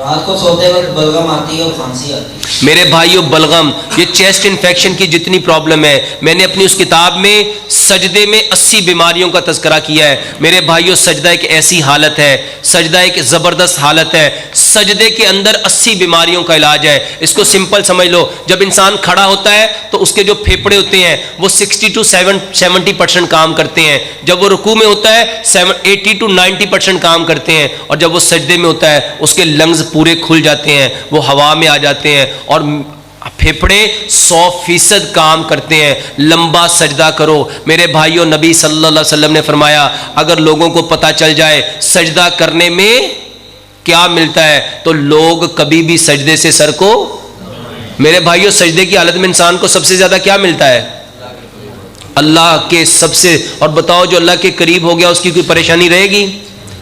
رات کو سوتے وقت بلغم آتی ہے اور کھانسی آتی ہے۔ میرے بھائیو بلغم، یہ چیسٹ انفیکشن کی جتنی پرابلم ہے، میں نے اپنی اس کتاب میں سجدے میں 80 بیماریوں کا تذکرہ کیا ہے۔ میرے بھائیو سجدہ ایک ایسی حالت ہے، سجدہ ایک زبردست حالت ہے، سجدے کے اندر 80 بیماریوں کا علاج ہے۔ اس کو سمپل سمجھ لو، جب انسان کھڑا ہوتا ہے تو اس کے جو پھیپھڑے ہوتے ہیں وہ 60 to 70% کام کرتے ہیں، جب وہ رکوع میں ہوتا ہے 80 to 90% کام کرتے ہیں، اور جب وہ سجدے میں ہوتا ہے اس کے لنگز پورے کھل جاتے ہیں، وہ ہوا میں آ جاتے ہیں اور پھیپھڑے 100% کام کرتے ہیں۔ لمبا سجدہ کرو میرے بھائیوں، نبی صلی اللہ علیہ وسلم نے فرمایا اگر لوگوں کو پتہ چل جائے سجدہ کرنے میں کیا ملتا ہے تو لوگ کبھی بھی سجدے سے سر کو، میرے بھائیوں سجدے کی حالت میں انسان کو سب سے زیادہ کیا ملتا ہے؟ اللہ کے سب سے، اور بتاؤ جو اللہ کے قریب ہو گیا اس کی کوئی پریشانی رہے گی؟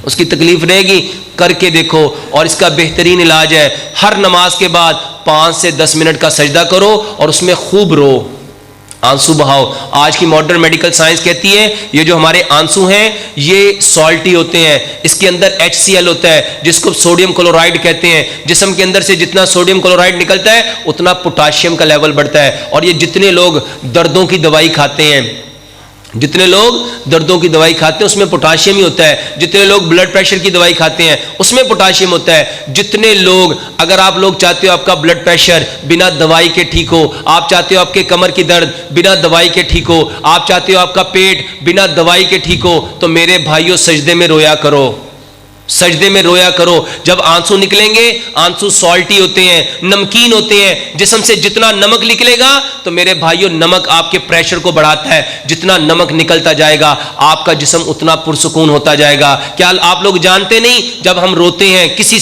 اس کی تکلیف رہے گی؟ کر کے دیکھو، اور اس کا بہترین علاج ہے ہر نماز کے بعد 5 سے 10 منٹ کا سجدہ کرو اور اس میں خوب رو، آنسو بہاؤ۔ آج کی ماڈرن میڈیکل سائنس کہتی ہے یہ جو ہمارے آنسو ہیں یہ سالٹی ہوتے ہیں، اس کے اندر HCl ہوتا ہے جس کو سوڈیم کلورائڈ کہتے ہیں۔ جسم کے اندر سے جتنا سوڈیم کلورائڈ نکلتا ہے اتنا پوٹاشیم کا لیول بڑھتا ہے، اور یہ جتنے لوگ دردوں کی دوائی کھاتے ہیں، جتنے لوگ دردوں کی دوائی کھاتے ہیں اس میں پوٹاشیم ہی ہوتا ہے، جتنے لوگ بلڈ پریشر کی دوائی کھاتے ہیں اس میں پوٹاشیم ہوتا ہے، جتنے لوگ، اگر آپ لوگ چاہتے ہو آپ کا بلڈ پریشر بنا دوائی کے ٹھیک ہو، آپ چاہتے ہو آپ کے کمر کی درد بنا دوائی کے ٹھیک ہو، آپ چاہتے ہو آپ کا پیٹ بنا دوائی کے ٹھیک ہو، تو میرے بھائیوں سجدے میں رویا کرو، سجدے میں رویا کرو۔ جب آنسو نکلیں گے، آنسو سالٹی ہوتے ہیں، نمکین ہوتے ہیں، جسم سے جتنا نمک نکلے گا تو میرے بھائیوں نمک آپ کے پریشر کو بڑھاتا ہے، جتنا نمک نکلتا جائے گا آپ کا جسم اتنا پرسکون ہوتا جائے گا۔ کیا آپ لوگ جانتے نہیں جب ہم روتے ہیں کسی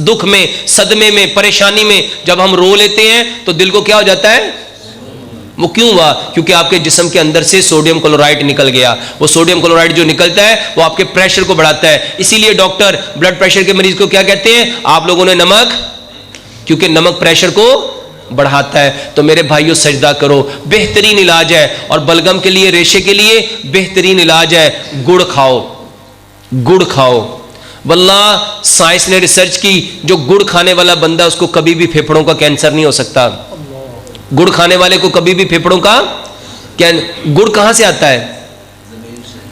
دکھ میں، صدمے میں، پریشانی میں، جب ہم رو لیتے ہیں تو دل کو کیا ہو جاتا ہے؟ وہ کیوں ہوا؟ کیونکہ آپ کے جسم کے اندر سے سوڈیم کلورائڈ نکل گیا۔ وہ سوڈیم کلورائڈ جو نکلتا ہے وہ آپ کے پریشر کو بڑھاتا ہے۔ اسی لیے ڈاکٹر بلڈ پریشر کے مریض کو کیا کہتے ہیں؟ آپ لوگوں نے نمک، کیونکہ نمک پریشر کو بڑھاتا ہے۔ تو میرے بھائیوں سجدہ کرو، بہترین علاج ہے۔ اور بلغم کے لیے، ریشے کے لیے بہترین علاج ہے گڑ کھاؤ، گڑ کھاؤ۔ واللہ سائنس نے ریسرچ کی، جو گڑ کھانے والا بندہ اس کو کبھی بھی پھیپھڑوں کا کینسر نہیں ہو سکتا۔ گڑ کھانے والے کو کبھی بھی پھیپھڑوں کا گڑ کہاں سے آتا ہے؟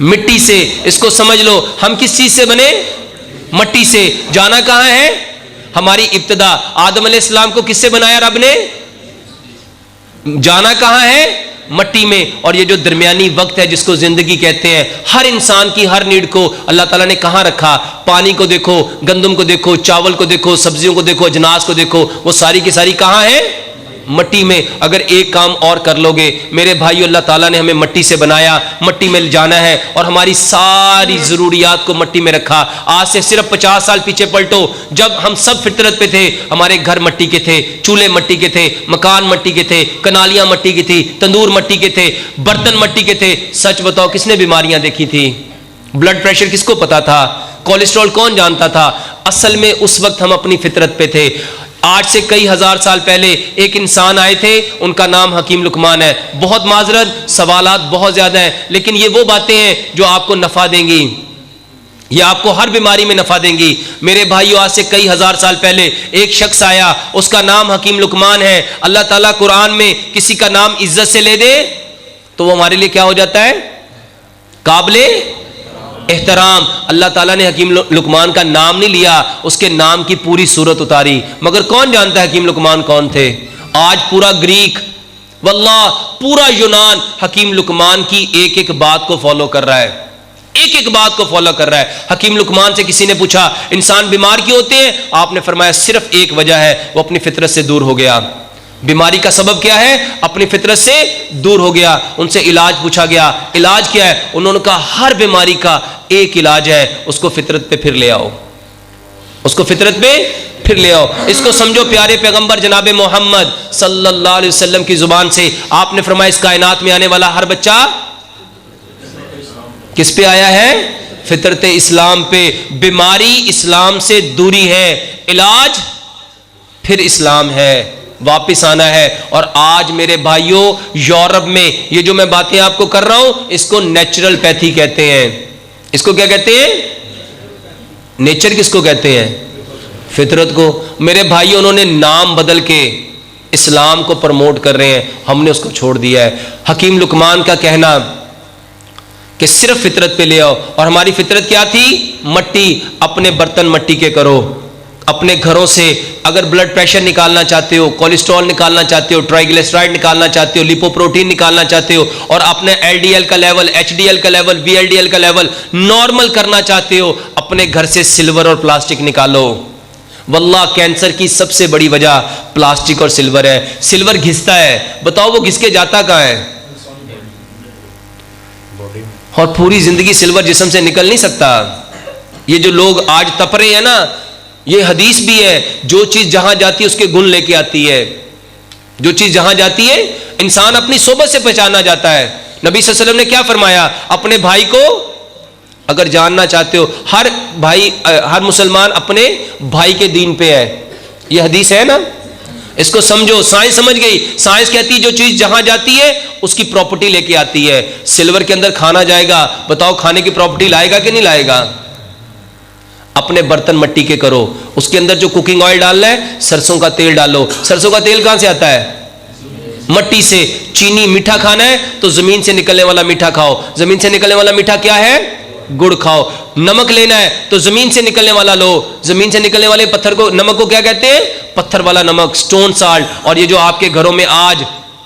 مٹی سے۔ اس کو سمجھ لو، ہم کس چیز سے بنے؟ مٹی سے۔ جانا کہاں ہے؟ ہماری ابتدا آدم علیہ السلام کو کس سے بنایا رب نے؟ جانا کہاں ہے؟ مٹی میں۔ اور یہ جو درمیانی وقت ہے جس کو زندگی کہتے ہیں، ہر انسان کی ہر نیڈ کو اللہ تعالیٰ نے کہاں رکھا؟ پانی کو دیکھو، گندم کو دیکھو، چاول کو دیکھو، سبزیوں کو دیکھو، اجناس کو دیکھو، وہ ساری کی ساری کہاں ہے؟ مٹی میں۔ اگر ایک کام اور کر لو گے میرے بھائیو، اللہ تعالیٰ نے ہمیں مٹی سے بنایا، مٹی میں جانا ہے، اور ہماری ساری ضروریات کو مٹی میں رکھا۔ آج سے صرف 50 سال پیچھے پلٹو، جب ہم سب فطرت پہ تھے، ہمارے گھر مٹی کے تھے، چولہے مٹی کے تھے، مکان مٹی کے تھے، کنالیاں مٹی کی تھی، تندور مٹی کے تھے، برتن مٹی کے تھے۔ سچ بتاؤ کس نے بیماریاں دیکھی تھی؟ بلڈ پریشر کس کو پتا تھا؟ کولیسٹرول کون جانتا تھا؟ اصل میں اس وقت ہم اپنی فطرت پہ تھے۔ آج سے کئی ہزار سال پہلے ایک انسان آئے تھے، ان کا نام حکیم لقمان ہے۔ بہت معذرت، سوالات بہت زیادہ ہیں، لیکن یہ وہ باتیں ہیں جو آپ کو نفع دیں گی، یہ آپ کو ہر بیماری میں نفع دیں گی۔ میرے بھائیو آج سے کئی ہزار سال پہلے ایک شخص آیا، اس کا نام حکیم لقمان ہے۔ اللہ تعالیٰ قرآن میں کسی کا نام عزت سے لے دے تو وہ ہمارے لیے کیا ہو جاتا ہے؟ قابل احترام۔ اللہ تعالیٰ نے حکیم لقمان کا نام نہیں لیا، اس کے نام کی پوری صورت اتاری۔ مگر کون جانتا ہے حکیم لقمان کون تھے؟ آج پورا گریک، واللہ پورا یونان حکیم لقمان کی ایک ایک بات کو فالو کر رہا ہے، ایک ایک بات کو فالو کر رہا ہے۔ حکیم لقمان سے کسی نے پوچھا انسان بیمار کیوں ہوتے ہیں؟ آپ نے فرمایا صرف ایک وجہ ہے، وہ اپنی فطرت سے دور ہو گیا۔ بیماری کا سبب کیا ہے؟ اپنی فطرت سے دور ہو گیا۔ ان سے علاج پوچھا گیا، علاج کیا ہے؟ انہوں نے کہا ہر بیماری کا ایک علاج ہے، اس کو فطرت پہ پھر لے آؤ، اس کو فطرت پہ پھر لے آؤ۔ اس کو سمجھو پیارے پیغمبر جناب محمد صلی اللہ علیہ وسلم کی زبان سے آپ نے فرمایا اس کائنات میں آنے والا ہر بچہ کس پہ آیا ہے؟ فطرت اسلام پہ۔ بیماری اسلام سے دوری ہے، علاج پھر اسلام ہے، واپس آنا ہے۔ اور آج میرے بھائیوں یورپ میں یہ جو میں باتیں آپ کو کر رہا ہوں اس کو نیچرل پیتھی کہتے ہیں۔ اس کو کیا کہتے ہیں؟ نیچر کس کو کہتے ہیں؟ فطرت کو میرے بھائی انہوں نے نام بدل کے اسلام کو پروموٹ کر رہے ہیں، ہم نے اس کو چھوڑ دیا ہے۔ حکیم لقمان کا کہنا کہ صرف فطرت پہ لے آؤ، اور ہماری فطرت کیا تھی؟ مٹی، اپنے برتن مٹی کے کرو، اپنے گھروں سے اگر بلڈ پریشر نکالنا چاہتے ہو، کولیسٹرول نکالنا چاہتے ہو، ٹرائیگلیسرائڈ نکالنا چاہتے ہو، لیپوپروٹین نکالنا چاہتے ہو، اور اپنے ایل ڈی ایل کا لیول، ایچ ڈی ایل کا level, V L D L کا لیول نارمل کرنا چاہتے ہو، اپنے گھر سے سلور اور پلاسٹک نکالو۔ واللہ کینسر کی سب سے بڑی وجہ پلاسٹک اور سلور ہے۔ سلور گھستا ہے، بتاؤ وہ گھس کے جاتا کہاں ہے؟ اور پوری زندگی سلور جسم سے نکل نہیں سکتا۔ یہ جو لوگ آج تپ رہے ہیں نا، یہ حدیث بھی ہے، جو چیز جہاں جاتی ہے اس کے گن لے کے آتی ہے۔ جو چیز جہاں جاتی ہے انسان اپنی صحبت سے پہچانا جاتا ہے۔ نبی صلی اللہ علیہ وسلم نے کیا فرمایا؟ اپنے بھائی کو اگر جاننا چاہتے ہو، ہر بھائی، ہر مسلمان اپنے بھائی کے دین پہ ہے، یہ حدیث ہے نا، اس کو سمجھو۔ سائنس سمجھ گئی، سائنس کہتی ہے جو چیز جہاں جاتی ہے اس کی پراپرٹی لے کے آتی ہے۔ سلور کے اندر کھانا جائے گا، بتاؤ کھانے کی پراپرٹی لائے گا کہ نہیں لائے گا؟ اپنے برتن مٹی کے کرو، اس کے اندر جو کوکنگ آئل ڈالنا ہے سرسوں کا تیل ڈالو۔ سرسوں کا تیل کہاں سے آتا ہے؟ مٹی سے۔ چینی میٹھا کھانا ہے تو زمین سے نکلنے والا میٹھا کھاؤ۔ زمین سے نکلنے والا میٹھا کیا ہے؟ گڑ کھاؤ۔ نمک لینا ہے تو زمین سے نکلنے والا لو۔ زمین سے نکلنے والے پتھر کو، نمک کو کیا کہتے ہیں؟ پتھر والا نمک، سٹون سالٹ۔ اور یہ جو آپ کے گھروں میں آج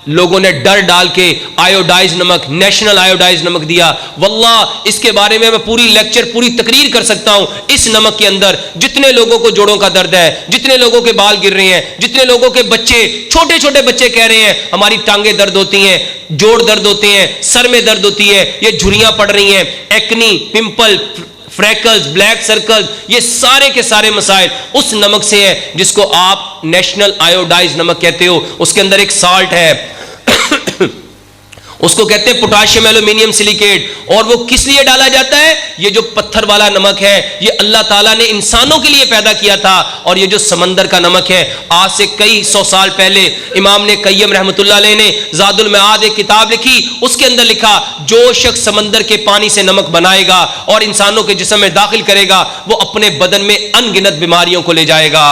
لوگوں نے ڈر ڈال کے آیوڈائز نمک، نیشنل آیوڈائز نمک دیا، واللہ اس کے بارے میں پوری لیکچر، پوری تقریر کر سکتا ہوں۔ اس نمک کے اندر جتنے لوگوں کو جوڑوں کا درد ہے، جتنے لوگوں کے بال گر رہے ہیں، جتنے لوگوں کے بچے، چھوٹے چھوٹے بچے کہہ رہے ہیں ہماری ٹانگیں درد ہوتی ہیں، جوڑ درد ہوتے ہیں، سر میں درد ہوتی ہے، یہ جھریاں پڑ رہی ہیں، ایکنی، پمپل، فریکلز، بلیک سرکل، یہ سارے کے سارے مسائل اس نمک سے ہے جس کو آپ نیشنل آیوڈائز نمک کہتے ہو۔ اس کے اندر ایک سالٹ ہے اس کو کہتے ہیں پوٹاشیم ایلومینیم سلیکیٹ۔ اور وہ کس لیے ڈالا جاتا ہے؟ یہ جو پتھر والا نمک ہے یہ اللہ تعالیٰ نے انسانوں کے لیے پیدا کیا تھا، اور یہ جو سمندر کا نمک ہے آج سے کئی سو سال پہلے امام نے قیم رحمۃ اللہ علیہ نے زاد المعاد ایک کتاب لکھی، اس کے اندر لکھا جو شخص سمندر کے پانی سے نمک بنائے گا اور انسانوں کے جسم میں داخل کرے گا وہ اپنے بدن میں ان گنت بیماریوں کو لے جائے گا۔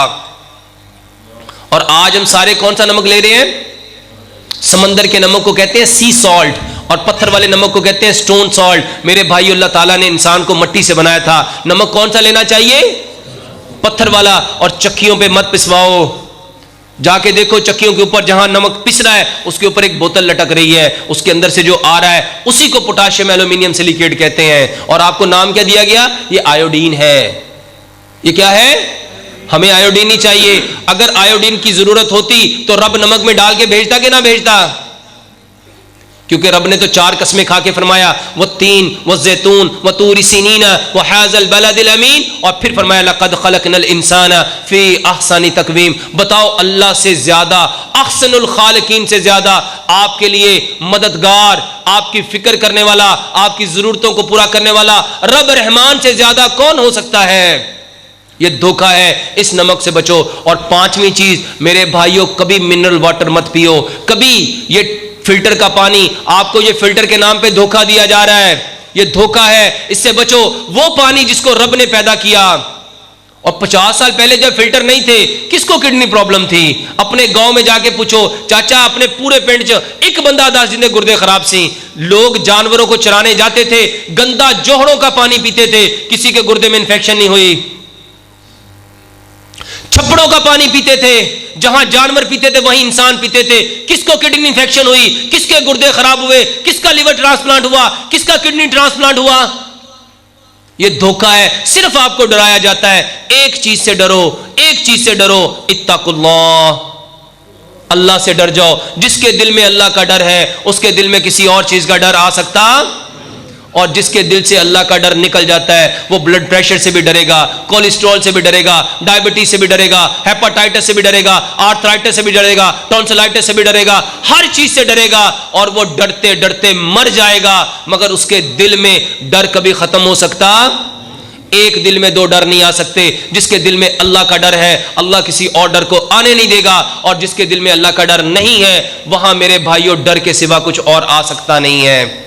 اور آج ہم سارے کون سا نمک لے رہے ہیں؟ سمندر کے نمک کو کہتے ہیں سی سالٹ، اور پتھر والے نمک کو کہتے ہیں سٹون سالٹ۔ میرے بھائی اللہ تعالیٰ نے انسان کو مٹی سے بنایا تھا، نمک کون سا لینا چاہیے؟ پتھر والا۔ اور چکیوں پہ مت پسواؤ، جا کے دیکھو چکیوں کے اوپر جہاں نمک پس رہا ہے اس کے اوپر ایک بوتل لٹک رہی ہے، اس کے اندر سے جو آ رہا ہے اسی کو پوٹاشیم ایلومینیم سلیکیٹ کہتے ہیں۔ اور آپ کو نام کیا دیا گیا؟ یہ آیوڈین ہے۔ یہ کیا ہے؟ ہمیں آیوڈین نہیں چاہیے۔ اگر آیوڈین کی ضرورت ہوتی تو رب نمک میں ڈال کے بھیجتا کہ نہ بھیجتا؟ کیونکہ رب نے تو 4 قسمیں کھا کے فرمایا والتین والزیتون وطور سینین وہذا البلد الامین، اور پھر فرمایا لقد خلقنا الانسان فی احسن تقویم۔ بتاؤ اللہ سے زیادہ، احسن الخالقین سے زیادہ آپ کے لیے مددگار، آپ کی فکر کرنے والا، آپ کی ضرورتوں کو پورا کرنے والا رب رحمان سے زیادہ کون ہو سکتا ہے؟ یہ دھوکہ ہے، اس نمک سے بچو۔ اور 5ویں چیز میرے بھائیوں، کبھی منرل واٹر مت پیو، کبھی یہ فلٹر کا پانی، آپ کو یہ فلٹر کے نام پہ دھوکہ دیا جا رہا ہے، یہ دھوکہ ہے، اس سے بچو۔ وہ پانی جس کو رب نے پیدا کیا، اور 50 سال پہلے جب فلٹر نہیں تھے کس کو کڈنی پرابلم تھی؟ اپنے گاؤں میں جا کے پوچھو، چاچا اپنے پورے پنڈ ایک بندہ 10 جن گردے خراب سی۔ لوگ جانوروں کو چرانے جاتے تھے، گندا جوہڑوں کا پانی پیتے تھے، کسی کے گردے میں انفیکشن نہیں ہوئی۔ چھپڑوں کا پانی پیتے تھے، جہاں جانور پیتے تھے وہیں انسان پیتے تھے، کس کو کڈنی انفیکشن ہوئی؟ کس کے گردے خراب ہوئے؟ کس کا لیور ٹرانسپلانٹ ہوا؟ کس کا کڈنی ٹرانسپلانٹ ہوا؟ یہ دھوکہ ہے، صرف آپ کو ڈرایا جاتا ہے۔ ایک چیز سے ڈرو، ایک چیز سے ڈرو، اتقوا اللہ، اللہ سے ڈر جاؤ۔ جس کے دل میں اللہ کا ڈر ہے اس کے دل میں کسی اور چیز کا ڈر آ سکتا، اور جس کے دل سے اللہ کا ڈر نکل جاتا ہے وہ بلڈ پریشر سے بھی ڈرے گا، کولیسٹرول سے بھی ڈرے گا، ڈائبٹیز سے بھی ڈرے گا، ہیپاٹائٹس سے بھی ڈرے گا، آرتھرائٹس سے بھی ڈرے گا، ٹونسلائٹس سے بھی ڈرے گا، ہر چیز سے ڈرے گا، اور وہ ڈرتے ڈرتے مر جائے گا۔ مگر اس کے دل میں ڈر کبھی ختم ہو سکتا؟ ایک دل میں 2 ڈر نہیں آ سکتے۔ جس کے دل میں اللہ کا ڈر ہے اللہ کسی اور ڈر کو آنے نہیں دے گا، اور جس کے دل میں اللہ کا ڈر نہیں ہے وہاں میرے بھائیوں ڈر کے سوا کچھ اور آ سکتا نہیں ہے۔